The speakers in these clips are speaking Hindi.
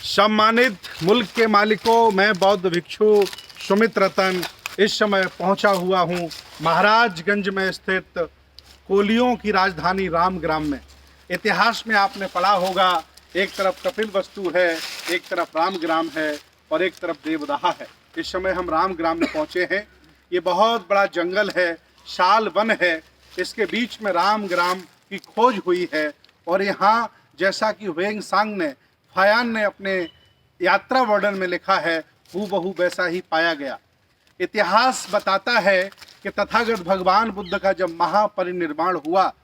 सम्मानित मुल्क के मालिकों, मैं बौद्ध भिक्षु सुमित रतन इस समय पहुंचा हुआ हूं महाराजगंज में स्थित कोलियों की राजधानी रामग्राम में। इतिहास में आपने पढ़ा होगा, एक तरफ कपिलवस्तु है, एक तरफ रामग्राम है और एक तरफ देवदाह है। इस समय हम रामग्राम में पहुंचे हैं। ये बहुत बड़ा जंगल है, शाल वन है, इसके बीच में रामग्राम की खोज हुई है। और यहाँ जैसा कि वेंगसांग ने फायान ने अपने यात्रा वर्णन में लिखा है, हूबहू वैसा ही पाया गया। इतिहास बताता है कि तथागत भगवान बुद्ध का जब महापरिनिर्वाण हुआ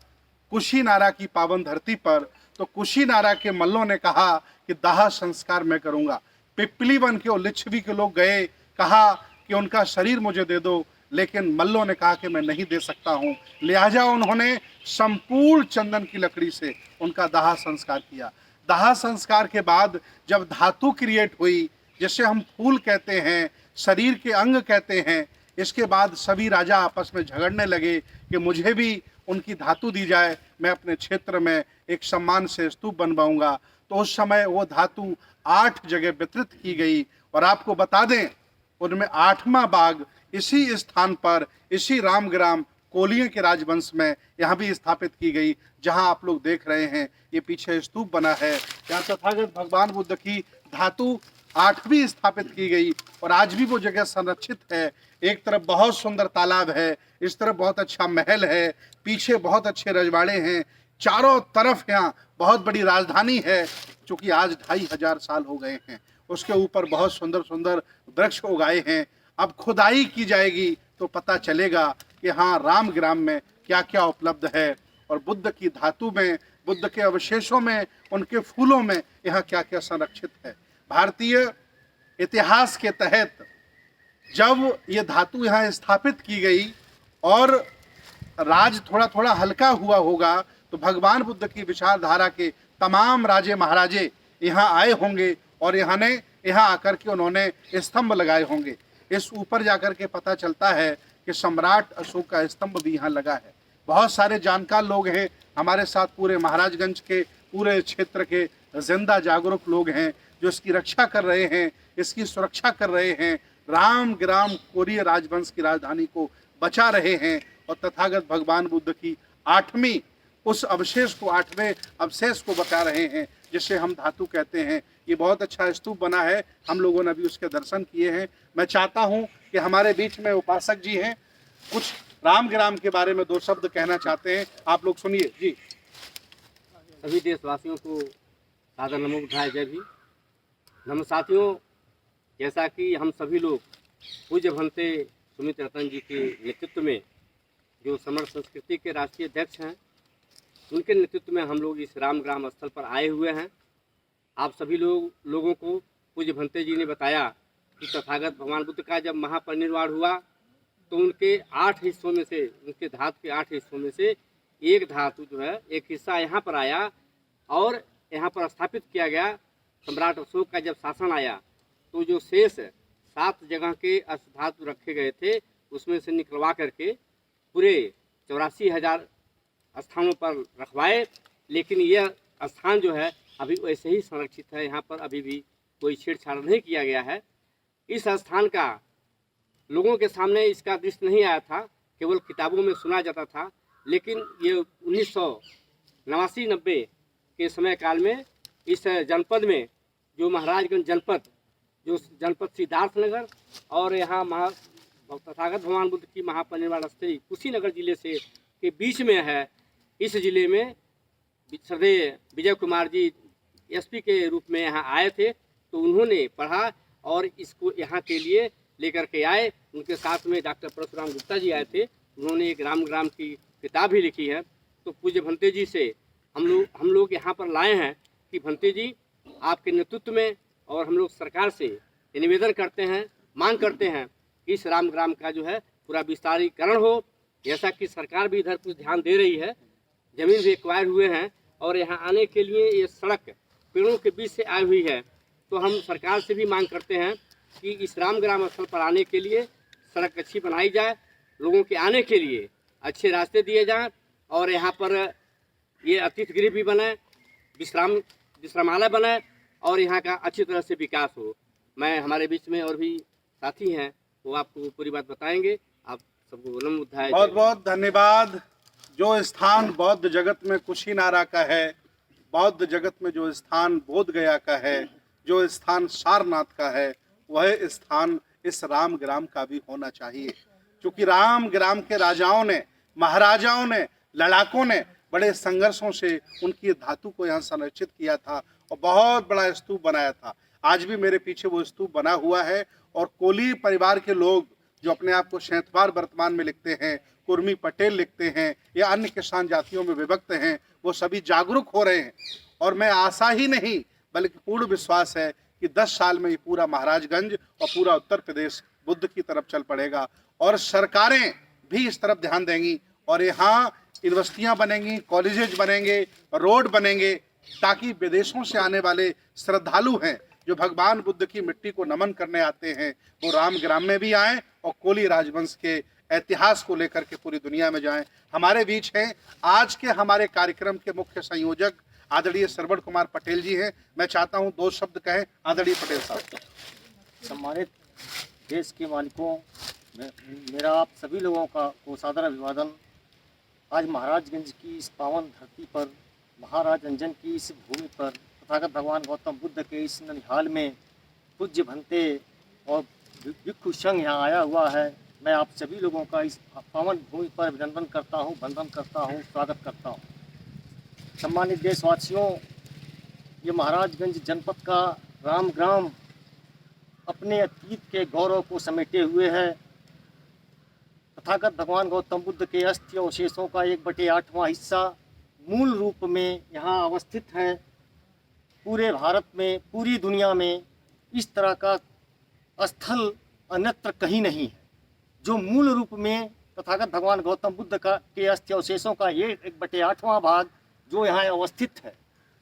कुशीनारा की पावन धरती पर, तो कुशीनारा के मल्लों ने कहा कि दाह संस्कार मैं करूंगा। पिपली वन के और लिच्छवी के लोग गए, कहा कि उनका शरीर मुझे दे दो, लेकिन मल्लों ने कहा कि मैं नहीं दे सकता हूं। लिहाजा उन्होंने संपूर्ण चंदन की लकड़ी से उनका दाह संस्कार किया। दाह संस्कार के बाद जब धातु क्रिएट हुई, जिसे हम फूल कहते हैं, शरीर के अंग कहते हैं, इसके बाद सभी राजा आपस में झगड़ने लगे कि मुझे भी उनकी धातु दी जाए, मैं अपने क्षेत्र में एक सम्मान से स्तूप बनवाऊंगा। तो उस समय वो धातु 8 जगह वितरित की गई। और आपको बता दें, उनमें 8वां बाग इसी स्थान पर, इसी रामग्राम कोलियों के राजवंश में यहाँ भी स्थापित की गई, जहाँ आप लोग देख रहे हैं ये पीछे स्तूप बना है। यहाँ तथागत भगवान बुद्ध की धातु 8वीं स्थापित की गई और आज भी वो जगह संरक्षित है। एक तरफ बहुत सुंदर तालाब है, इस तरफ बहुत अच्छा महल है, पीछे बहुत अच्छे रजवाड़े हैं, चारों तरफ यहाँ बहुत बड़ी राजधानी है, चूँकि आज 2500 साल हो गए हैं। उसके ऊपर बहुत सुंदर सुंदर वृक्ष उगाए हैं। अब खुदाई की जाएगी तो पता चलेगा कि हाँ, रामग्राम में क्या क्या उपलब्ध है और बुद्ध की धातु में, बुद्ध के अवशेषों में, उनके फूलों में यहाँ क्या क्या संरक्षित है। भारतीय इतिहास के तहत जब ये धातु यहाँ स्थापित की गई और राज थोड़ा थोड़ा हल्का हुआ होगा, तो भगवान बुद्ध की विचारधारा के तमाम राजे महाराजे यहाँ आए होंगे और यहाँ आकर के उन्होंने स्तंभ लगाए होंगे। इस ऊपर जाकर के पता चलता है कि सम्राट अशोक का स्तंभ भी यहाँ लगा है। बहुत सारे जानकार लोग हैं हमारे साथ, पूरे महाराजगंज के पूरे क्षेत्र के जिंदा जागरूक लोग हैं जो इसकी रक्षा कर रहे हैं, इसकी सुरक्षा कर रहे हैं, रामग्राम कोलिय राजवंश की राजधानी को बचा रहे हैं और तथागत भगवान बुद्ध की 8वीं उस अवशेष को, 8वें अवशेष को बता रहे हैं, जिसे हम धातु कहते हैं। ये बहुत अच्छा स्तूप बना है, हम लोगों ने भी उसके दर्शन किए हैं। मैं चाहता हूं कि हमारे बीच में उपासक जी हैं, कुछ रामग्राम के बारे में 2 शब्द कहना चाहते हैं, आप लोग सुनिए जी। सभी देशवासियों को सादर नमो बुद्धाय, जय भी। नम साथियों, जैसा कि हम सभी लोग पूज्य भंते सुमित रतन जी के नेतृत्व में, जो समर संस्कृति के राष्ट्रीय अध्यक्ष हैं, उनके नेतृत्व में हम लोग इस रामग्राम स्थल पर आए हुए हैं। आप सभी लोगों को पूज्य भंते जी ने बताया कि तथागत भगवान बुद्ध का जब महापरिनिर्वाण हुआ तो उनके 8 हिस्सों में से, उनके धातु के 8 हिस्सों में से एक धातु जो है, एक हिस्सा यहाँ पर आया और यहाँ पर स्थापित किया गया। सम्राट अशोक का जब शासन आया तो जो शेष 7 जगह के धातु रखे गए थे, उसमें से निकलवा करके पूरे 84,000 स्थानों पर रखवाए। लेकिन यह स्थान जो है अभी वैसे ही संरक्षित है, यहाँ पर अभी भी कोई छेड़छाड़ नहीं किया गया है। इस स्थान का लोगों के सामने इसका दृश्य नहीं आया था, केवल किताबों में सुना जाता था। लेकिन ये 1989-90 के समय काल में इस जनपद में, जो महाराजगंज जनपद, जो जनपद सिद्धार्थनगर और यहाँ तथागत भगवान बुद्ध की महापरिनिर्वाण स्थली कुशीनगर जिले से के बीच में है। इस जिले में श्रद्धेय विजय कुमार जी एसपी के रूप में यहाँ आए थे, तो उन्होंने पढ़ा और इसको यहाँ के लिए लेकर के आए। उनके साथ में डॉक्टर परशुराम गुप्ता जी आए थे, उन्होंने एक रामग्राम की किताब भी लिखी है। तो पूज्य भंते जी से हम लोग यहाँ पर लाए हैं कि भंते जी, आपके नेतृत्व में और हम लोग सरकार से निवेदन करते हैं, मांग करते हैं कि इस रामग्राम का जो है पूरा विस्तारीकरण हो। जैसा कि सरकार भी इधर कुछ ध्यान दे रही है, जमीन भी एक्वायर हुए हैं और यहाँ आने के लिए ये सड़क पेड़ों के बीच से आई हुई है। तो हम सरकार से भी मांग करते हैं कि इस रामग्राम स्थल पर आने के लिए सड़क अच्छी बनाई जाए, लोगों के आने के लिए अच्छे रास्ते दिए जाएं और यहाँ पर ये अतिथि गृह भी बने, विश्रामालय बने और यहाँ का अच्छी तरह से विकास हो। मैं हमारे बीच में और भी साथी हैं, वो आपको पूरी बात बताएंगे। आप सबको नमो बुद्धाय। बहुत बहुत धन्यवाद। जो स्थान बौद्ध जगत में कुशीनारा का है, बौद्ध जगत में जो स्थान बोध गया का है, जो स्थान सारनाथ का है, वह स्थान इस राम ग्राम का भी होना चाहिए। क्योंकि राम ग्राम के राजाओं ने, महाराजाओं ने, लड़ाकों ने बड़े संघर्षों से उनकी धातु को यहाँ संरक्षित किया था और बहुत बड़ा स्तूप बनाया था। आज भी मेरे पीछे वो स्तूप बना हुआ है। और कोली परिवार के लोग जो अपने आप को शैंतवार वर्तमान में लिखते हैं, कुर्मी पटेल लिखते हैं या अन्य किसान जातियों में विभक्त हैं, वो सभी जागरूक हो रहे हैं। और मैं आशा ही नहीं बल्कि पूर्ण विश्वास है कि 10 साल में ये पूरा महाराजगंज और पूरा उत्तर प्रदेश बुद्ध की तरफ चल पड़ेगा और सरकारें भी इस तरफ ध्यान देंगी और यहाँ यूनिवर्सिटियाँ बनेंगी, कॉलेजेज बनेंगे, रोड बनेंगे, ताकि विदेशों से आने वाले श्रद्धालु हैं जो भगवान बुद्ध की मिट्टी को नमन करने आते हैं, वो राम ग्राम में भी आएँ और कोली राजवंश के इतिहास को लेकर के पूरी दुनिया में जाएं। हमारे बीच हैं आज के हमारे कार्यक्रम के मुख्य संयोजक आदरणीय श्रवण कुमार पटेल जी हैं। मैं चाहता हूं 2 शब्द कहें आदरणीय पटेल साहब। सम्मानित देश के मालिकों, मेरा आप सभी लोगों को सादर अभिवादन। आज महाराजगंज की इस पावन धरती पर, महाराज अंजन की इस भूमि पर, तथागत भगवान गौतम बुद्ध के इस ननिहाल में पूज्य भंते और भिक्षु संघ यहाँ आया हुआ है। मैं आप सभी लोगों का इस पावन भूमि पर अभिनंदन करता हूँ, वंदन करता हूँ, स्वागत करता हूँ। सम्मानित देशवासियों, ये महाराजगंज जनपद का राम ग्राम अपने अतीत के गौरव को समेटे हुए है। तथागत भगवान गौतम बुद्ध के अस्थि अवशेषों का 1/8वां हिस्सा मूल रूप में यहाँ अवस्थित है। पूरे भारत में, पूरी दुनिया में इस तरह का स्थल अन्यत्र कहीं नहीं है। जो मूल रूप में तथागत भगवान गौतम बुद्ध के अस्थि अवशेषों का ये 1/8वां भाग जो यहाँ अवस्थित है,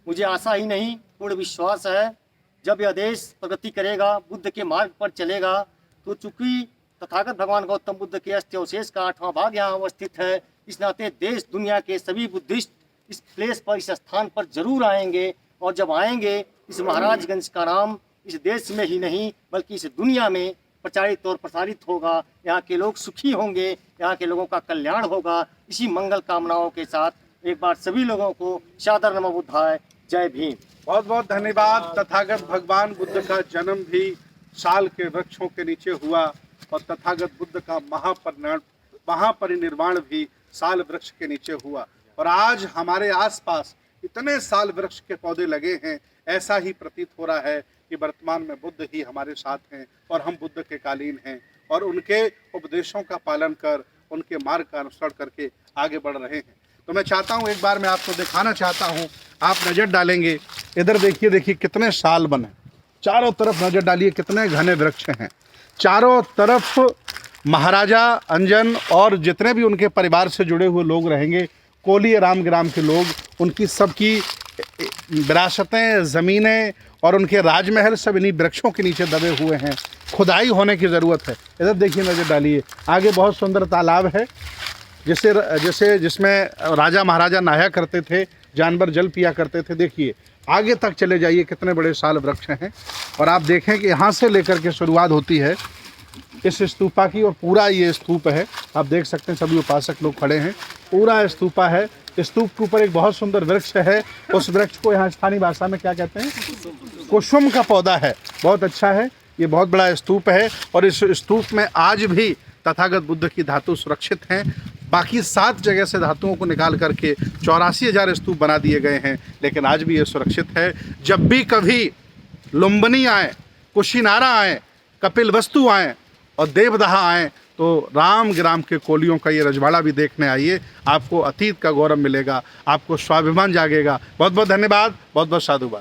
मुझे आशा ही नहीं पूर्ण विश्वास है जब यह देश प्रगति करेगा, बुद्ध के मार्ग पर चलेगा, तो चूंकि तथागत भगवान गौतम बुद्ध के अस्थि अवशेष का 8वां भाग यहाँ अवस्थित है, इस नाते देश दुनिया के सभी बुद्धिस्ट इस प्लेस पर, इस स्थान पर जरूर आएंगे। और जब आएंगे, इस महाराजगंज का नाम इस देश में ही नहीं बल्कि इस दुनिया में प्रचारित और प्रसारित होगा। यहाँ के लोग सुखी होंगे, यहाँ के लोगों का कल्याण होगा। इसी मंगल कामनाओं के साथ एक बार सभी लोगों को सादर नमो बुद्धाय। जय भीम। बहुत बहुत धन्यवाद। तथागत भगवान बुद्ध का जन्म भी साल के वृक्षों के नीचे हुआ और तथागत बुद्ध का महापरिनिर्वाण भी साल वृक्ष के नीचे हुआ। और आज हमारे आसपास इतने साल वृक्ष के पौधे लगे हैं, ऐसा ही प्रतीत हो रहा है कि वर्तमान में बुद्ध ही हमारे साथ हैं और हम बुद्ध के कालीन हैं और उनके उपदेशों का पालन कर, उनके मार्ग का अनुसरण करके आगे बढ़ रहे हैं। तो मैं चाहता हूं, एक बार मैं आपको दिखाना चाहता हूं, आप नज़र डालेंगे इधर, देखिए कितने साल बने, चारों तरफ नज़र डालिए कितने घने वृक्ष हैं। चारों तरफ महाराजा अंजन और जितने भी उनके परिवार से जुड़े हुए लोग रहेंगे, कोली राम ग्राम के लोग, उनकी सबकी विरासतें, ज़मीनें और उनके राजमहल सब इन्हीं वृक्षों के नीचे दबे हुए हैं। खुदाई होने की ज़रूरत है। इधर देखिए, नज़र डालिए, आगे बहुत सुंदर तालाब है जिसमें राजा महाराजा नहाया करते थे, जानवर जल पिया करते थे। देखिए आगे तक चले जाइए, कितने बड़े साल वृक्ष हैं। और आप देखें कि यहाँ से लेकर के शुरुआत होती है इस स्तूपा की, और पूरा ये स्तूप है, आप देख सकते हैं सभी उपासक लोग खड़े हैं, पूरा स्तूपा है। स्तूप के ऊपर एक बहुत सुंदर वृक्ष है, उस वृक्ष को यहाँ स्थानीय भाषा में क्या कहते हैं, कुसुम का पौधा है, बहुत अच्छा है। ये बहुत बड़ा स्तूप है और इस स्तूप में आज भी तथागत बुद्ध की धातु सुरक्षित हैं। बाकी 7 जगह से धातुओं को निकाल करके 84,000 स्तूप बना दिए गए हैं, लेकिन आज भी ये सुरक्षित है। जब भी कभी लुम्बिनी आए, कुशीनारा आए, कपिलवस्तु आए और देवदहा आए, तो राम ग्राम के कोलियों का ये रजवाड़ा भी देखने आइए। आपको अतीत का गौरव मिलेगा, आपको स्वाभिमान जागेगा। बहुत बहुत धन्यवाद, बहुत बहुत साधुवाद।